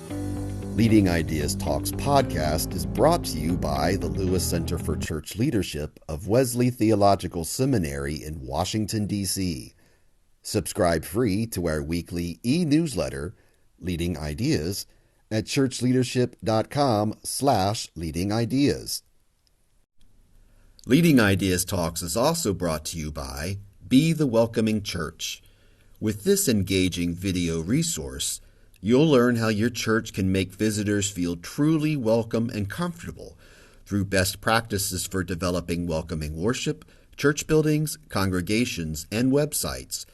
Leading Ideas Talks podcast is brought to you by the Lewis Center for Church Leadership of Wesley Theological Seminary in Washington, D.C. Subscribe free to our weekly e-newsletter, Leading Ideas, at churchleadership.com/leadingideas. Leading Ideas Talks is also brought to you by Be the Welcoming Church. With this engaging video resource, you'll learn how your church can make visitors feel truly welcome and comfortable through best practices for developing welcoming worship, church buildings, congregations, and websites.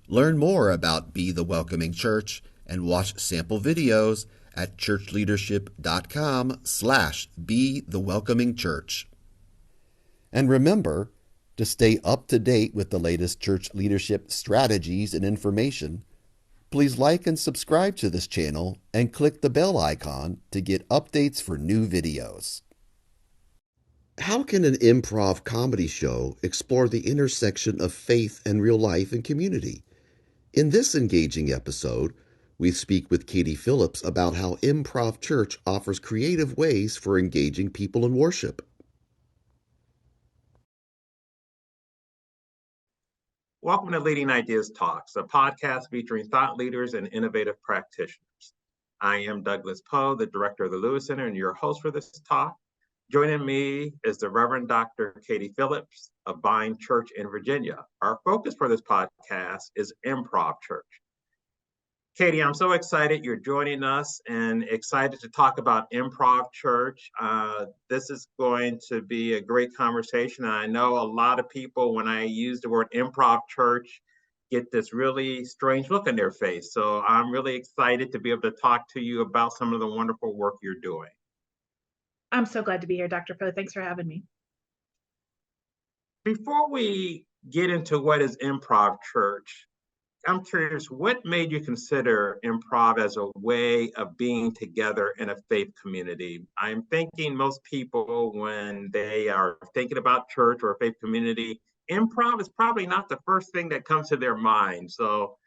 Learn more about Be the Welcoming Church and watch sample videos at churchleadership.com/BeTheWelcomingChurch. And remember, to stay up to date with the latest church leadership strategies and information, please like and subscribe to this channel and click the bell icon to get updates for new videos. How can an improv comedy show explore the intersection of faith and real life and community? In this engaging episode, we speak with Katie Phillips about how Improv Church offers creative ways for engaging people in worship. Welcome to Leading Ideas Talks, a podcast featuring thought leaders and innovative practitioners. I am Douglas Poe, the director of the Lewis Center, and your host for this talk. Joining me is the Reverend Dr. Katie Phillips of Vine Church in Virginia. Our focus for this podcast is Improv Church. Katie, I'm so excited you're joining us and excited to talk about Improv Church. This is going to be a great conversation. I know a lot of people, when I use the word Improv Church, get this really strange look on their face. So I'm really excited to be able to talk to you about some of the wonderful work you're doing. I'm so glad to be here, Dr. Poe. Thanks for having me. Before we get into what is Improv Church, I'm curious, what made you consider improv as a way of being together in a faith community? I'm thinking most people, when they are thinking about church or a faith community, improv is probably not the first thing that comes to their mind. So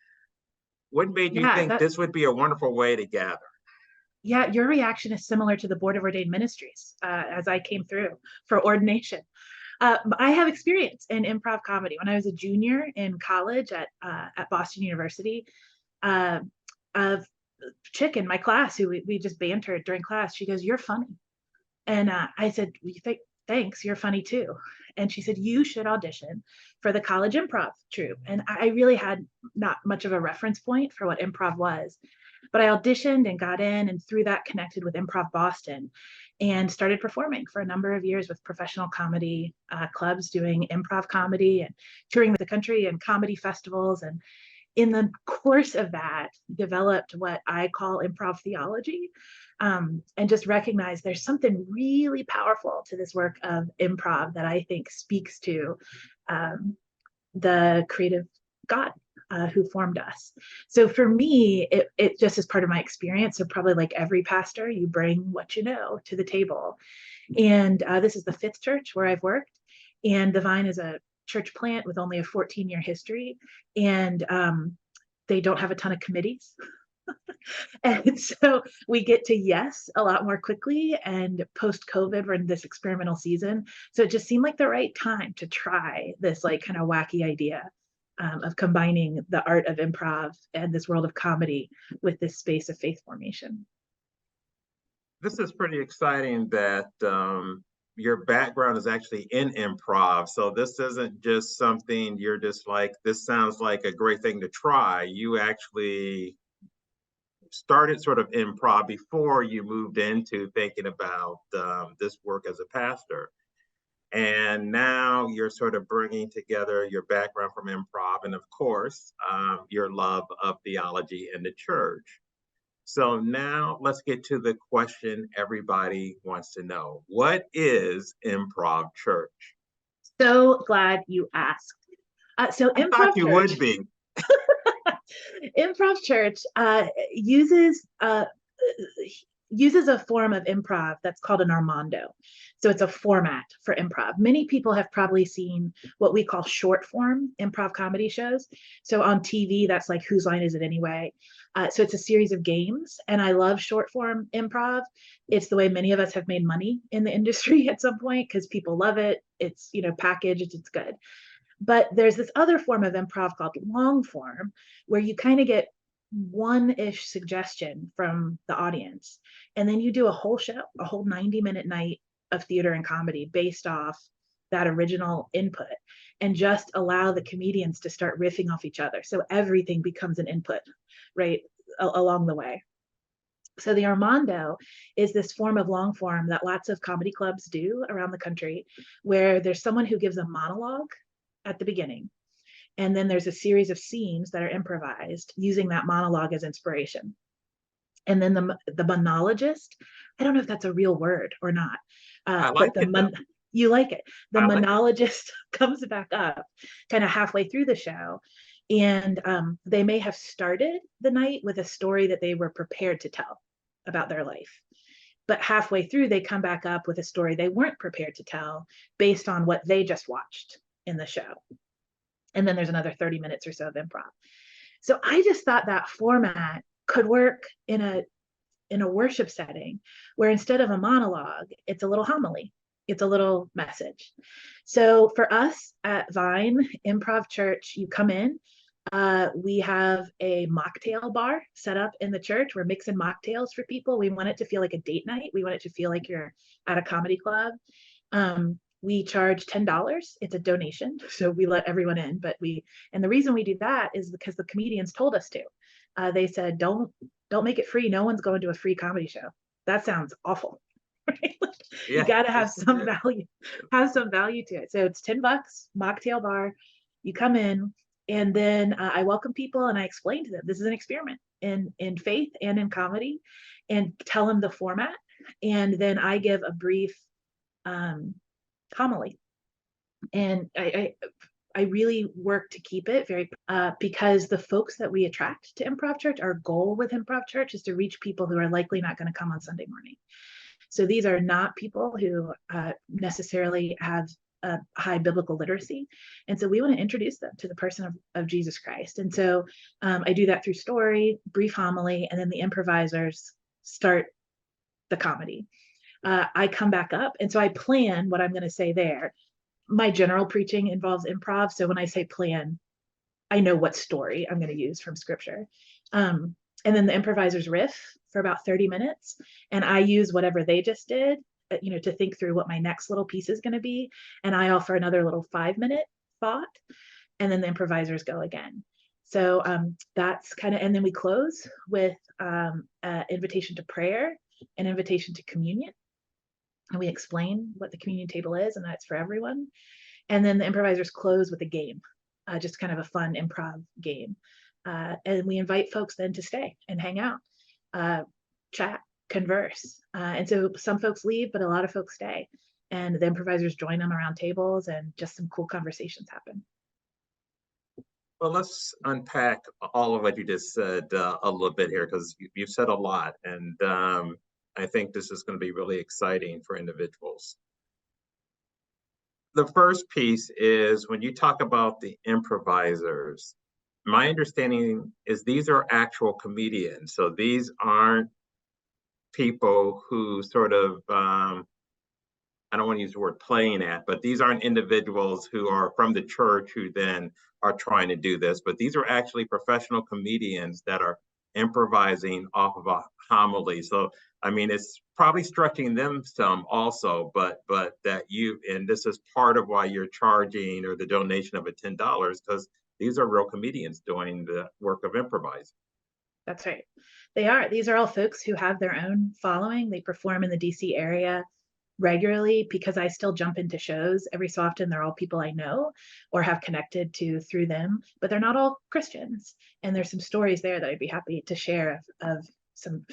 what made you think this would be a wonderful way to gather? Yeah, your reaction is similar to the Board of Ordained Ministries as I came through for ordination. I have experience in improv comedy. When I was a junior in college at Boston University, a chick in my class who we just bantered during class, she goes, "You're funny." And I said, "Thanks, you're funny too." And she said, "You should audition for the college improv troupe." And I really had not much of a reference point for what improv was. But I auditioned and got in, and through that connected with Improv Boston and started performing for a number of years with professional comedy clubs, doing improv comedy and touring the country and comedy festivals. And in the course of that, developed what I call improv theology, and just recognized there's something really powerful to this work of improv that I think speaks to the creative God who formed us. So for me, it just is part of my experience. So probably like every pastor, you bring what you know to the table. And this is the fifth church where I've worked. And the Vine is a church plant with only a 14-year history. And they don't have a ton of committees. And so we get to yes a lot more quickly. And post-COVID, we're in this experimental season. So it just seemed like the right time to try this like kind of wacky idea of combining the art of improv and this world of comedy with this space of faith formation. This is pretty exciting that your background is actually in improv. So this isn't just something you're just like, this sounds like a great thing to try. You actually started sort of improv before you moved into thinking about this work as a pastor. And now you're sort of bringing together your background from improv and, of course, your love of theology and the church. So now let's get to the question everybody wants to know. What is Improv Church? So glad you asked. So I thought you would be. Improv Church uses uses a form of improv that's called an Armando. So it's a format for improv. Many people have probably seen what we call short form improv comedy shows. So on TV, that's like Whose Line Is It Anyway? So it's a series of games, and I love short form improv. It's the way many of us have made money in the industry at some point because people love it. It's, packaged, it's good. But there's this other form of improv called long form, where you kind of get one-ish suggestion from the audience, and then you do a whole show, a whole 90-minute night of theater and comedy based off that original input, and just allow the comedians to start riffing off each other. So everything becomes an input, right, along the way. So the Armando is this form of long form that lots of comedy clubs do around the country, where there's someone who gives a monologue at the beginning, and then there's a series of scenes that are improvised using that monologue as inspiration. And then the monologist, I don't know if that's a real word or not, I like but it. you like it. The I like monologist comes back up kind of halfway through the show, and they may have started the night with a story that they were prepared to tell about their life. But halfway through, they come back up with a story they weren't prepared to tell based on what they just watched in the show. And then there's another 30 minutes or so of improv. So I just thought that format could work in a worship setting, where instead of a monologue, it's a little homily, it's a little message. So for us at Vine Improv Church, you come in, we have a mocktail bar set up in the church. We're mixing mocktails for people. We want it to feel like a date night. We want it to feel like you're at a comedy club. We charge $10. It's a donation, so we let everyone in. And the reason we do that is because the comedians told us to. They said, don't make it free. No one's going to a free comedy show. That sounds awful. Right? You got to have some value to it. So it's $10, mocktail bar. You come in, and then I welcome people, and I explain to them this is an experiment in faith and in comedy, and tell them the format. And then I give a brief homily, and I really work to keep it very because the folks that we attract to Improv Church, our goal with Improv Church is to reach people who are likely not going to come on Sunday morning. So these are not people who necessarily have a high biblical literacy. And so we want to introduce them to the person of Jesus Christ. And so I do that through story, brief homily, and then the improvisers start the comedy. I come back up, and so I plan what I'm going to say there. My general preaching involves improv. So when I say plan, I know what story I'm going to use from scripture. And then the improvisers riff for about 30 minutes. And I use whatever they just did, to think through what my next little piece is going to be. And I offer another little 5-minute thought. And then the improvisers go again. So that's kind of, and then we close with an invitation to prayer, an invitation to communion. And we explain what the communion table is, and that's for everyone. And then the improvisers close with a game, just kind of a fun improv game. And we invite folks then to stay and hang out, chat, converse. And so some folks leave, but a lot of folks stay. And the improvisers join them around tables, and just some cool conversations happen. Well, let's unpack all of what you just said a little bit here, because you've said a lot. And I think this is going to be really exciting for individuals. The first piece is when you talk about the improvisers, my understanding is these are actual comedians. So these aren't people who sort of, I don't want to use the word playing at, but these aren't individuals who are from the church who then are trying to do this, but these are actually professional comedians that are improvising off of a homily. So, I mean, it's probably stretching them some also, but that and this is part of why you're charging, or the donation of $10, because these are real comedians doing the work of improvising. That's right. They are. These are all folks who have their own following. They perform in the DC area regularly, because I still jump into shows every so often. They're all people I know or have connected to through them, but they're not all Christians. And there's some stories there that I'd be happy to share of some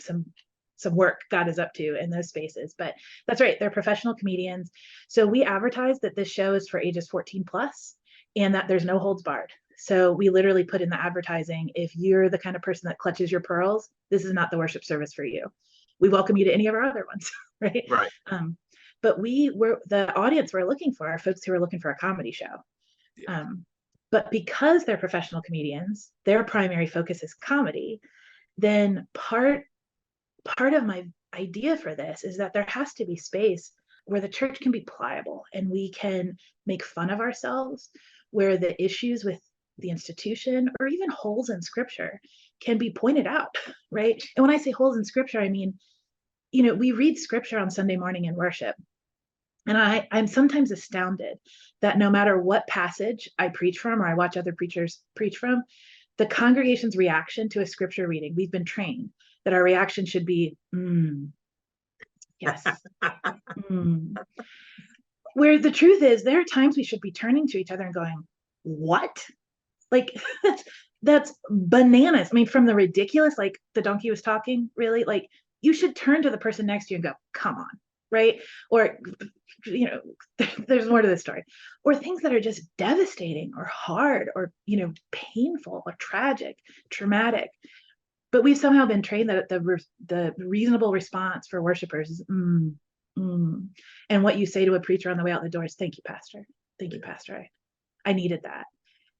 work God is up to in those spaces. But that's right, they're professional comedians. So we advertise that this show is for ages 14 plus, and that there's no holds barred. So we literally put in the advertising, if you're the kind of person that clutches your pearls, this is not the worship service for you. we welcome you to any of our other ones, right? Right. But the audience we're looking for are folks who are looking for a comedy show. Yeah. But because they're professional comedians, their primary focus is comedy, then part of my idea for this is that there has to be space where the church can be pliable and we can make fun of ourselves, where the issues with the institution or even holes in scripture can be pointed out, right? And when I say holes in scripture, I mean, we read scripture on Sunday morning in worship. And I'm sometimes astounded that no matter what passage I preach from or I watch other preachers preach from, the congregation's reaction to a scripture reading, we've been trained that our reaction should be, yes. Where the truth is, there are times we should be turning to each other and going, what? Like, that's bananas. I mean, from the ridiculous, like the donkey was talking, really, like you should turn to the person next to you and go, come on, right? Or, there's more to this story. Or things that are just devastating or hard or, painful or tragic, traumatic. But we've somehow been trained that the reasonable response for worshipers is, and what you say to a preacher on the way out the door is, thank you, Pastor. Thank you, Pastor. I needed that.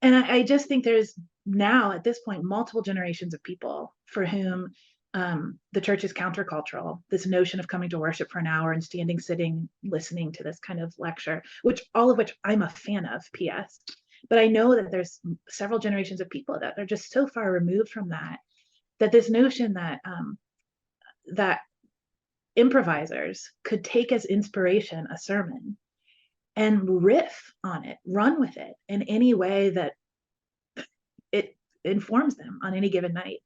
And I just think there's now at this point multiple generations of people for whom the church is countercultural. This notion of coming to worship for an hour and standing, sitting, listening to this kind of lecture, all of which I'm a fan of, P.S. But I know that there's several generations of people that are just so far removed from that this notion that improvisers could take as inspiration a sermon and riff on it, run with it in any way that it informs them on any given night.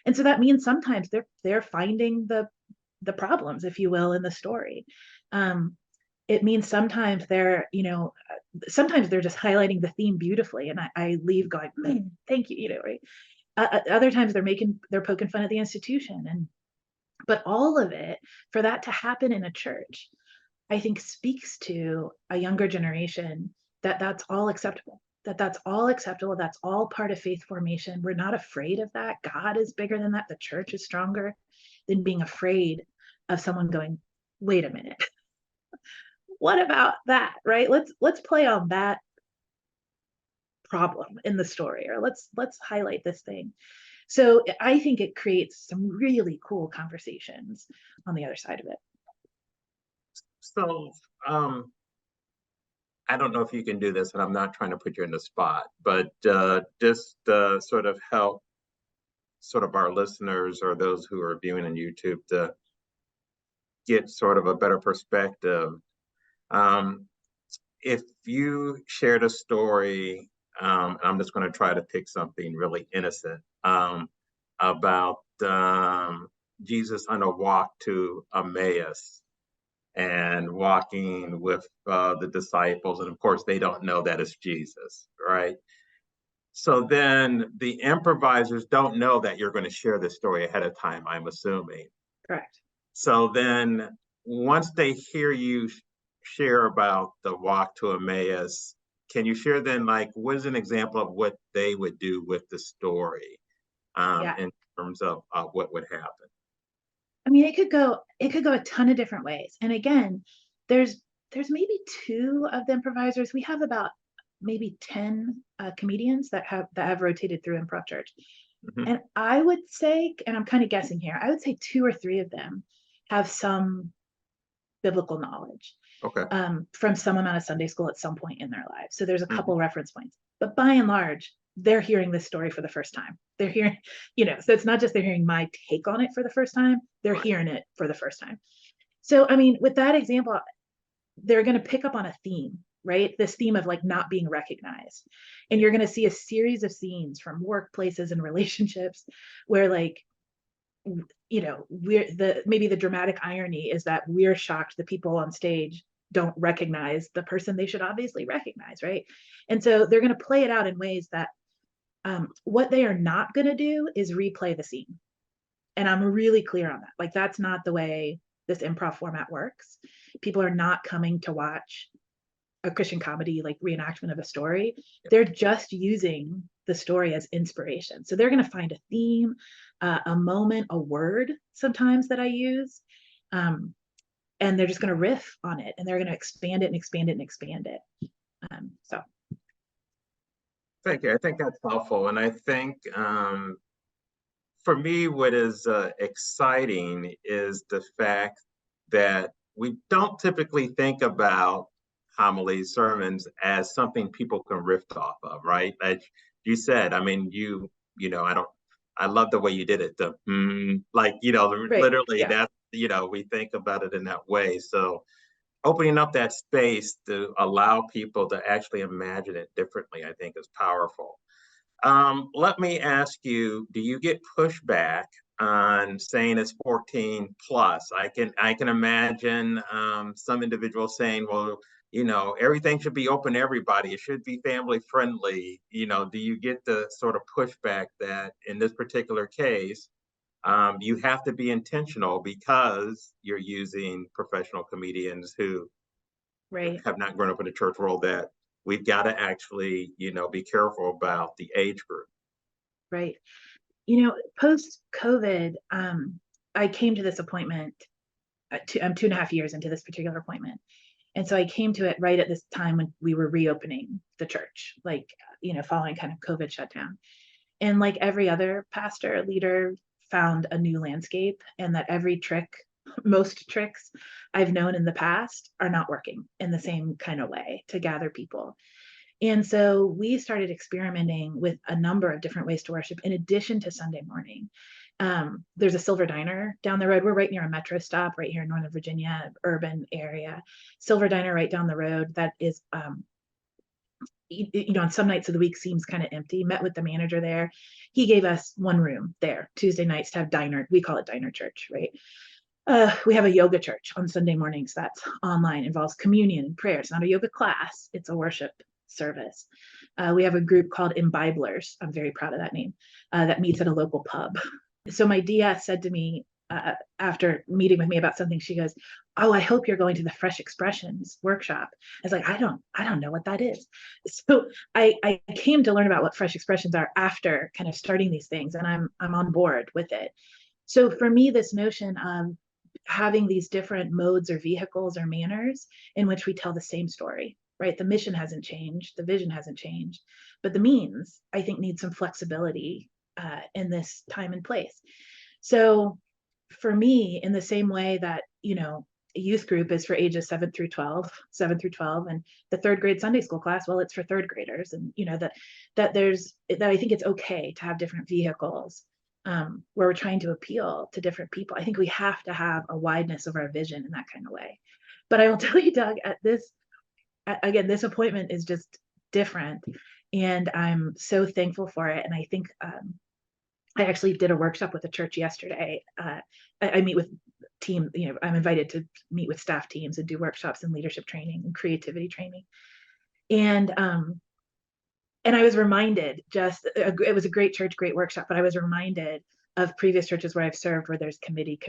And so that means sometimes they're finding the problems, if you will, in the story. It means sometimes they're just highlighting the theme beautifully, and I leave going, thank you, right? Other times they're poking fun at the institution, but all of it, for that to happen in a church, I think speaks to a younger generation that's all acceptable. That's all acceptable. That's all part of faith formation. We're not afraid of that. God is bigger than that. The church is stronger than being afraid of someone going, wait a minute. What about that, right? Let's play on that problem in the story, or let's highlight this thing. So I think it creates some really cool conversations on the other side of it. So I don't know if you can do this, and I'm not trying to put you in the spot, but just sort of help sort of our listeners or those who are viewing on YouTube to get sort of a better perspective. If you shared a story, I'm just going to try to pick something really innocent about Jesus on a walk to Emmaus and walking with the disciples. And of course, they don't know that it's Jesus, right? So then the improvisers don't know that you're going to share this story ahead of time, I'm assuming. Correct. So then once they hear you share about the walk to Emmaus, can you share then, like, what is an example of what they would do with the story in terms of what would happen? I mean, it could go a ton of different ways. And again, there's maybe 2 of the improvisers. We have about maybe 10 comedians that have rotated through Improv Church. Mm-hmm. And I would say, and I'm kind of guessing here, I would say 2 or 3 of them have some biblical knowledge from some amount of Sunday school at some point in their lives. So there's a couple reference points. But by and large, they're hearing this story for the first time. They're hearing, so it's not just they're hearing my take on it for the first time, they're hearing it for the first time. So, I mean, with that example, they're going to pick up on a theme, right? This theme of like not being recognized. And you're going to see a series of scenes from workplaces and relationships where, like, maybe the dramatic irony is that we're shocked the people on stage don't recognize the person they should obviously recognize, right? And so they're going to play it out in ways that what they are not going to do is replay the scene. And I'm really clear on that. Like, that's not the way this improv format works. People are not coming to watch a Christian comedy, like reenactment of a story. They're just using the story as inspiration. So they're going to find a theme, a moment, a word sometimes that I use. And they're just going to riff on it, and they're going to expand it and expand it and expand it. So Thank you. I think that's helpful. And I think for me, what is exciting is the fact that we don't typically think about homilies, sermons as something people can riff off of, right? Like you said, I mean, I love the way you did it. Like, right, literally yeah, that, we think about it in that way. So opening up that space to allow people to actually imagine it differently, I think is powerful. Let me ask you, do you get pushback on saying it's 14 plus? I can imagine some individuals saying, well, everything should be open to everybody. It should be family friendly. Do you get the sort of pushback that in this particular case, you have to be intentional because you're using professional comedians who right, have not grown up in a church world, that we've got to actually, be careful about the age group? right. Post COVID, I came to this appointment. I'm 2.5 years into this particular appointment. And so I came to it right at this time when we were reopening the church, like, following kind of COVID shutdown. And like every other pastor, leader found a new landscape, and that every trick, most tricks I've known in the past are not working in the same kind of way to gather people. And so we started experimenting with a number of different ways to worship in addition to Sunday morning. There's a Silver Diner down the road. We're right near a metro stop right here in Northern Virginia, urban area. Silver Diner right down the road that is, on some nights of the week seems kind of empty. Met with the manager there. He gave us one room there Tuesday nights to have diner. We call it diner church, right? We have a yoga church on Sunday mornings that's online, involves communion and prayer. It's not a yoga class, it's a worship service. We have a group called Imbiblers. I'm very proud of that name, that meets at a local pub. So my DS said to me, after meeting with me about something, she goes, "Oh, I hope you're going to the Fresh Expressions workshop." I was like, I don't know what that is. So I came to learn about what Fresh Expressions are after kind of starting these things, and I'm on board with it. So for me, this notion of having these different modes or vehicles or manners in which we tell the same story, right? The mission hasn't changed, the vision hasn't changed, but the means, I think, need some flexibility in this time and place. So for me, in the same way that, a youth group is for ages 7 through 12, and the third grade Sunday school class, well, it's for third graders. And, that I think it's okay to have different vehicles where we're trying to appeal to different people. I think we have to have a wideness of our vision in that kind of way. But I will tell you, Doug, again, this appointment is just different, and I'm so thankful for it. And I think I actually did a workshop with a church yesterday. I meet with team, I'm invited to meet with staff teams and do workshops in leadership training and creativity training. And I was reminded, it was a great church, great workshop, but I was reminded of previous churches where I've served, where there's committee,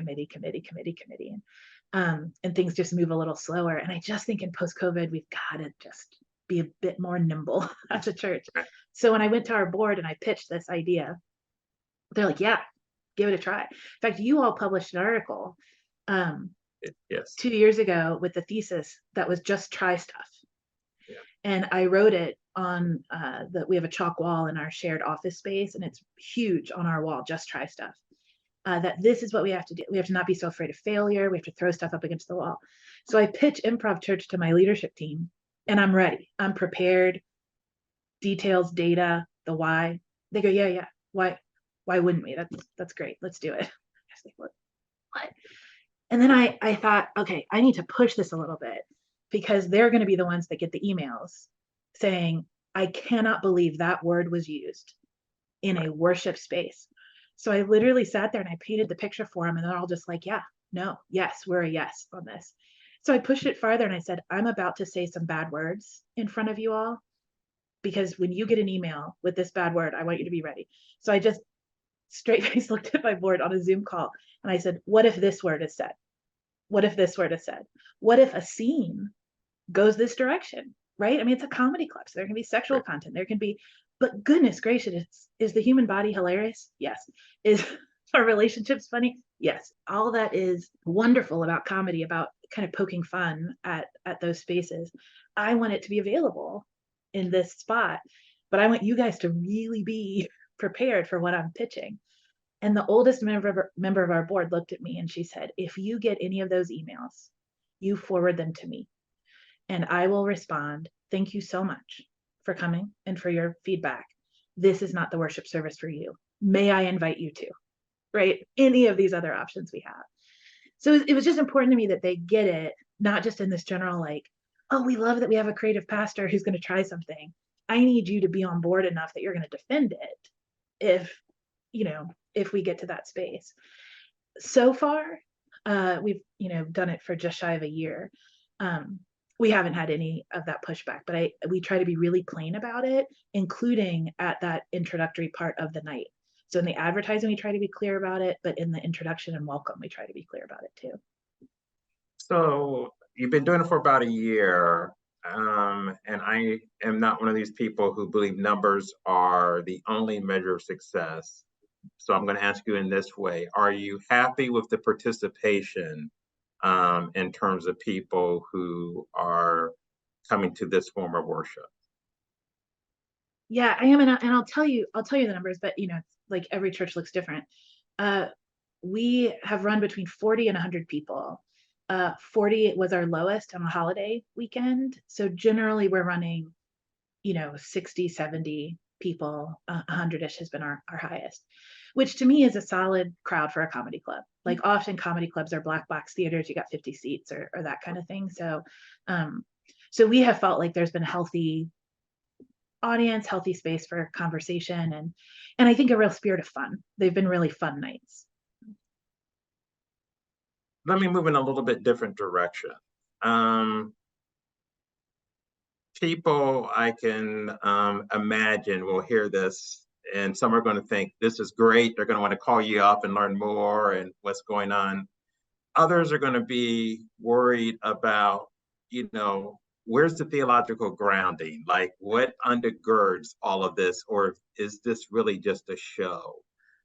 and things just move a little slower. And I just think in post-COVID, we've got to just be a bit more nimble as a church. So when I went to our board and I pitched this idea, they're like, yeah, give it a try. In fact, you all published an article Yes. 2 years ago with the thesis that was just try stuff. Yeah. And I wrote it on we have a chalk wall in our shared office space, and it's huge on our wall, just try stuff. That this is what we have to do. We have to not be so afraid of failure. We have to throw stuff up against the wall. So I pitch Improv Church to my leadership team, and I'm ready. I'm prepared. Details, data, the why. They go, yeah. Why wouldn't we? That's great. Let's do it. I was like, what? And then I thought, okay, I need to push this a little bit, because they're going to be the ones that get the emails saying, I cannot believe that word was used in a worship space. So I literally sat there and I painted the picture for them, and they're all just like, yeah, no, yes, we're a yes on this. So I pushed it farther and I said, I'm about to say some bad words in front of you all, because when you get an email with this bad word, I want you to be ready. So I just straight face looked at my board on a Zoom call, and I said, what if this word is said? What if this word is said? What if a scene goes this direction, right? I mean, it's a comedy club, so there can be sexual content, there can be, but goodness gracious, is the human body hilarious? Yes. Is Are relationships funny? Yes, all that is wonderful about comedy, about kind of poking fun at those spaces. I want it to be available in this spot, but I want you guys to really be prepared for what I'm pitching. And the oldest member of our board looked at me and she said, if you get any of those emails, you forward them to me and I will respond. Thank you so much for coming and for your feedback. This is not the worship service for you. May I invite you to, right? Any of these other options we have. So it was just important to me that they get it, not just in this general, like, oh, we love that we have a creative pastor who's going to try something. I need you to be on board enough that you're going to defend it if, if we get to that space. So far, we've, done it for just shy of a year. We haven't had any of that pushback, but we try to be really plain about it, including at that introductory part of the night. So in the advertising, we try to be clear about it, but in the introduction and welcome, we try to be clear about it too. So you've been doing it for about a year. And I am not one of these people who believe numbers are the only measure of success. So I'm going to ask you in this way. Are you happy with the participation in terms of people who are coming to this form of worship? Yeah, I am, and I'll tell you the numbers, but like every church looks different. We have run between 40 and 100 people. 40 was our lowest on a holiday weekend. So generally we're running, 60, 70 people, 100-ish has been our highest, which to me is a solid crowd for a comedy club. Like often comedy clubs are black box theaters, you got 50 seats or that kind of thing. So, so we have felt like there's been healthy audience, healthy space for conversation, and I think a real spirit of fun. They've been really fun nights. Let me move in a little bit different direction. People I can imagine will hear this, and some are going to think this is great. They're going to want to call you up and learn more and what's going on. Others are going to be worried about, where's the theological grounding? Like, what undergirds all of this, or is this really just a show?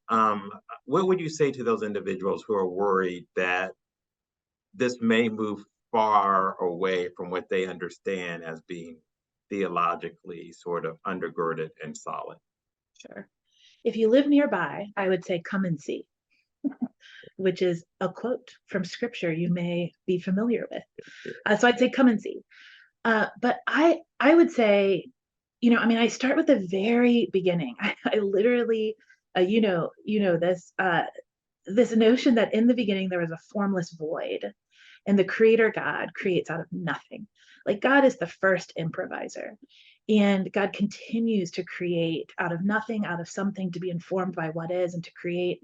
What would you say to those individuals who are worried that this may move far away from what they understand as being theologically sort of undergirded and solid? Sure. If you live nearby, I would say come and see, which is a quote from scripture you may be familiar with. So I'd say come and see. But I would say, I start with the very beginning. I literally, this notion that in the beginning there was a formless void, and the creator God creates out of nothing. Like God is the first improviser, and God continues to create out of nothing, out of something, to be informed by what is and to create.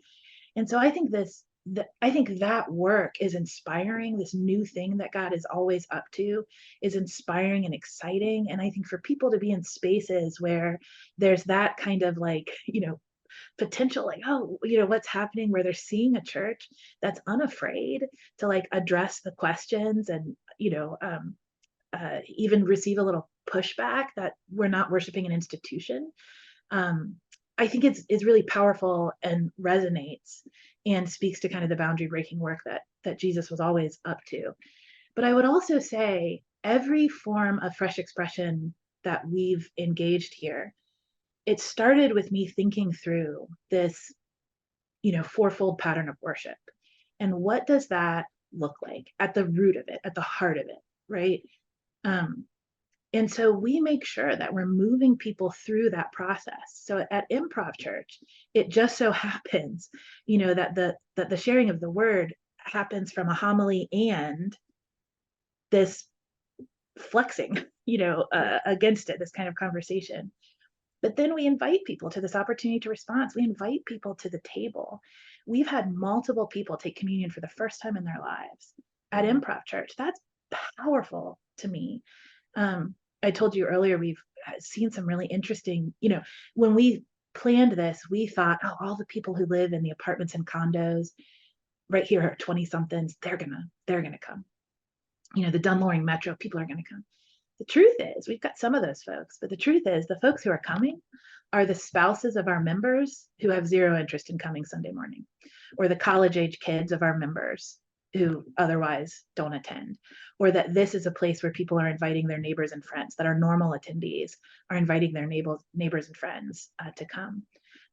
And so I think that work is inspiring. This new thing that God is always up to is inspiring and exciting. And I think for people to be in spaces where there's that kind of like, potential, like, oh, what's happening, where they're seeing a church that's unafraid to like address the questions and, even receive a little pushback that we're not worshiping an institution. I think it's really powerful and resonates and speaks to kind of the boundary breaking work that Jesus was always up to. But I would also say every form of fresh expression that we've engaged here, it started with me thinking through this, fourfold pattern of worship. And what does that look like at the root of it, at the heart of it, right? And so we make sure that we're moving people through that process. So at Improv Church, it just so happens, that the sharing of the word happens from a homily and this flexing, against it, this kind of conversation. But then we invite people to this opportunity to respond. We invite people to the table. We've had multiple people take communion for the first time in their lives at Improv Church. That's powerful to me. I told you earlier, we've seen some really interesting, when we planned this, we thought, oh, all the people who live in the apartments and condos right here are 20 somethings. They're gonna come. The Dunloring Metro, people are gonna come. The truth is, we've got some of those folks, but the truth is, the folks who are coming are the spouses of our members who have zero interest in coming Sunday morning, or the college age kids of our members who otherwise don't attend, or that this is a place where people are inviting their neighbors and friends, that our normal attendees are inviting their neighbors and friends to come.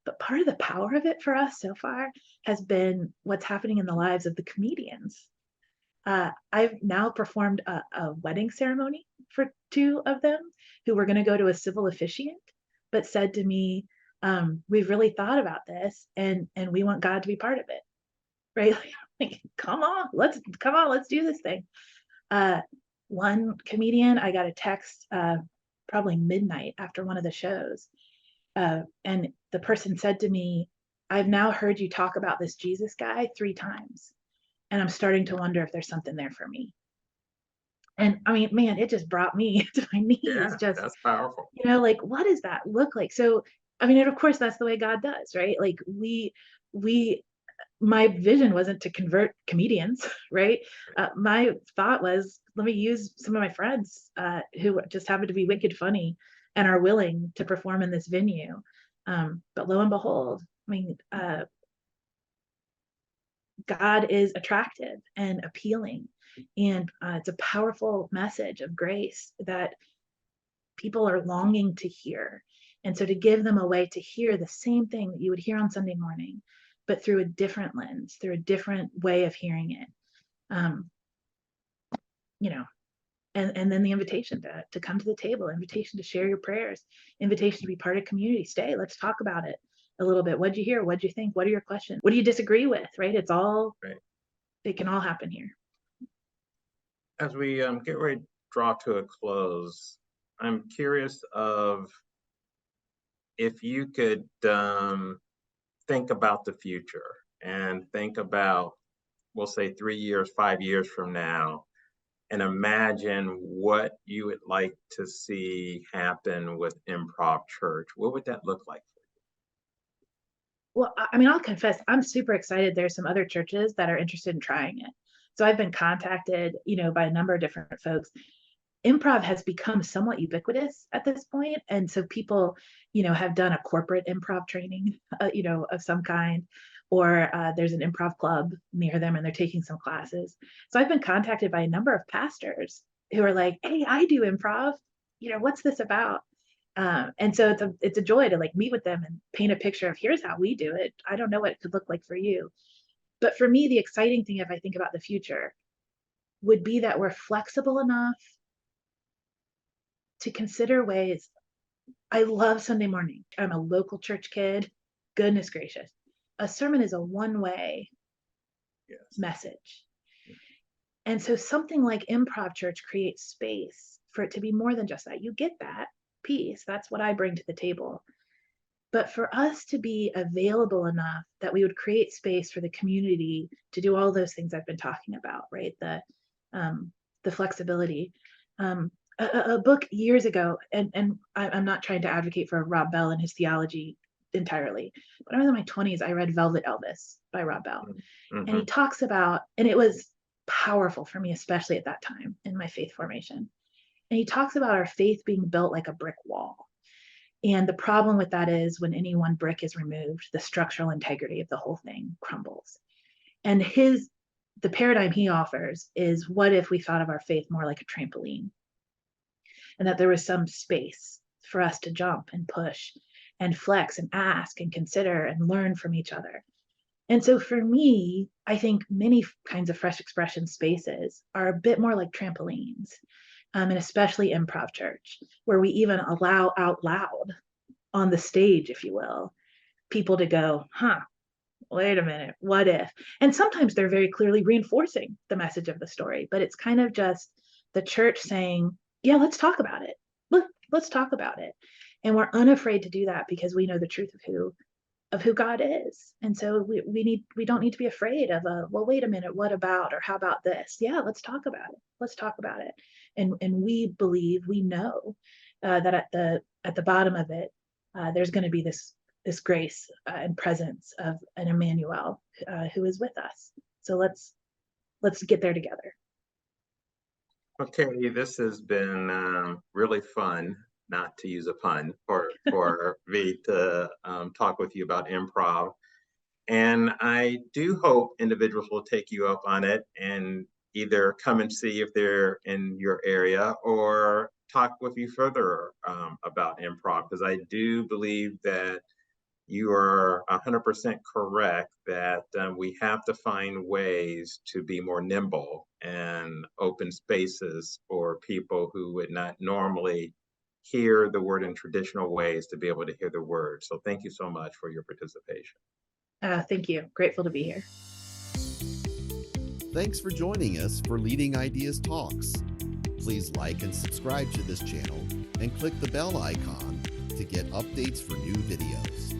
But part of the power of it for us so far has been what's happening in the lives of the comedians. I've now performed a wedding ceremony for two of them who were going to go to a civil officiant, but said to me, we've really thought about this and we want God to be part of it. Right? Like, come on, let's do this thing. One comedian, I got a text probably midnight after one of the shows. And the person said to me, I've now heard you talk about this Jesus guy 3 times. And I'm starting to wonder if there's something there for me. And I mean, man, it just brought me to my knees. Yeah, Just, that's powerful. like, what does that look like? So, I mean, and of course, that's the way God does, right? Like my vision wasn't to convert comedians, right? My thought was, let me use some of my friends who just happen to be wicked funny and are willing to perform in this venue. But lo and behold, I mean, God is attractive and appealing, and it's a powerful message of grace that people are longing to hear. And so to give them a way to hear the same thing that you would hear on Sunday morning, but through a different lens, through a different way of hearing it, and then the invitation to come to the table, invitation to share your prayers, invitation to be part of community. Stay, let's talk about it a little bit. What'd you hear? What'd you think? What are your questions? What do you disagree with? Right? It's all, right. It can all happen here. As we get ready to draw to a close, I'm curious of if you could think about the future and think about, we'll say 3 years, 5 years from now, and imagine what you would like to see happen with Improv Church. What would that look like? Well, I mean, I'll confess, I'm super excited. There's some other churches that are interested in trying it. So I've been contacted, by a number of different folks. Improv has become somewhat ubiquitous at this point, and so people, have done a corporate improv training, of some kind, or there's an improv club near them, and they're taking some classes. So I've been contacted by a number of pastors who are like, "Hey, I do improv. What's this about?" And so it's a joy to like meet with them and paint a picture of here's how we do it. I don't know what it could look like for you, but for me, the exciting thing, if I think about the future, would be that we're flexible enough to consider ways. I love Sunday morning. I'm a local church kid. Goodness gracious. A sermon is a one-way message. And so something like Improv Church creates space for it to be more than just that. You get that piece. That's what I bring to the table. But for us to be available enough that we would create space for the community to do all those things I've been talking about, right? The flexibility. A book years ago, and I'm not trying to advocate for Rob Bell and his theology entirely, but when I was in my 20s, I read Velvet Elvis by Rob Bell. Mm-hmm. And he talks about, and it was powerful for me, especially at that time in my faith formation. And he talks about our faith being built like a brick wall. And the problem with that is when any one brick is removed, the structural integrity of the whole thing crumbles. And the paradigm he offers is, what if we thought of our faith more like a trampoline? And that there was some space for us to jump and push and flex and ask and consider and learn from each other. And so for me, I think many kinds of fresh expression spaces are a bit more like trampolines, and especially Improv Church, where we even allow out loud on the stage, if you will, people to go, wait a minute, what if? And sometimes they're very clearly reinforcing the message of the story, but it's kind of just the church saying, yeah, let's talk about it. Let's talk about it. And we're unafraid to do that because we know the truth of who God is. And so we don't need to be afraid of well, wait a minute, what about, or how about this? Yeah, let's talk about it. Let's talk about it. And we believe, we know that at the bottom of it, there's going to be this grace and presence of an Emmanuel who is with us. So let's get there together. Okay, this has been really fun, not to use a pun, for me to talk with you about improv. And I do hope individuals will take you up on it and either come and see if they're in your area or talk with you further about improv, because I do believe that you are 100% correct that we have to find ways to be more nimble and open spaces for people who would not normally hear the word in traditional ways to be able to hear the word. So thank you so much for your participation. Thank you. Grateful to be here. Thanks for joining us for Leading Ideas Talks. Please like and subscribe to this channel and click the bell icon to get updates for new videos.